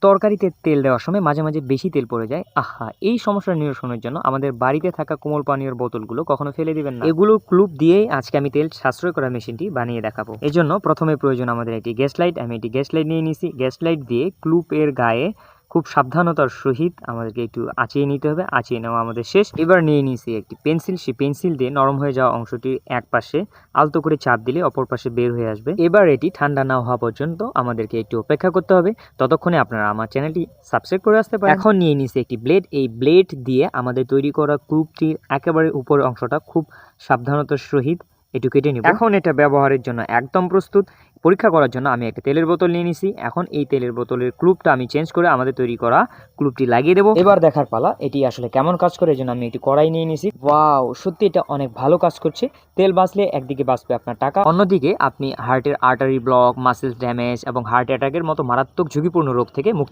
তরকারিতে তেল দেওয়ার সময় মাঝে, মাঝে বেশি তেল পড়ে যায়। আহা! এই সমস্যা নিরসনের জন্য আমাদের বাড়িতে থাকা কোমল পানীয়র বোতলগুলো কখনো ফেলে দিবেন না। এগুলো ক্লুপ দিয়েই আজকে আমি তেল সাশ্রয় করার মেশিনটি বানিয়ে দেখাবো। এজন্য প্রথমে প্রয়োজন আমাদের একটি গ্যাস লাইট। আমি একটি গ্যাস লাইট নিয়ে নিছি। গ্যাস লাইট দিয়ে ক্লুপের গায়ে খুব সাবধানতার সহিত আমাদেরকে একটু আঁচিয়ে নিতে হবে। আঁচিয়ে নেওয়া আমাদের শেষ। এবার নিয়ে নিছি একটি পেন্সিল। সেই পেন্সিল দিয়ে নরম হয়ে যাওয়া অংশটি এক পাশে আলতো করে চাপ দিলে অপর পাশে বের হয়ে আসবে। এবার এটি ঠান্ডা না হওয়া পর্যন্ত আমাদেরকে একটু অপেক্ষা করতে হবে। ততক্ষণে আপনারা আমার চ্যানেলটি সাবস্ক্রাইব করে আসতে পারেন। এখন নিয়ে নিছি একটি ব্লেড। এই ব্লেড দিয়ে আমাদের তৈরি করা ক্লুপটির একেবারে উপরের অংশটা খুব সাবধানতার সহিত একটু কেটে নিব। এখন এটা ব্যবহারের জন্য একদম প্রস্তুত। পরীক্ষা করার জন্য আমি একটা তেলের বোতল নিয়ে নিছি। এখন এই তেলের বোতলের ক্লুপটা আমি চেঞ্জ করে আমাদের তৈরি করা ক্লুপটি লাগিয়ে দেবো। এবার দেখার পালা এটি আসলে কেমন কাজ করে। এজন্য আমি একটি কড়াই নিয়ে নিছি। ওয়াও, সত্যি এটা অনেক ভালো কাজ করছে। তেল বাঁচলে একদিকে বাঁচবে আপনার টাকা, অন্যদিকে আপনি হার্টের আর্টারি ব্লক, মাসেলস ড্যামেজ এবং হার্ট অ্যাটাকের মতো মারাত্মক ঝুঁকিপূর্ণ রোগ থেকে মুক্তি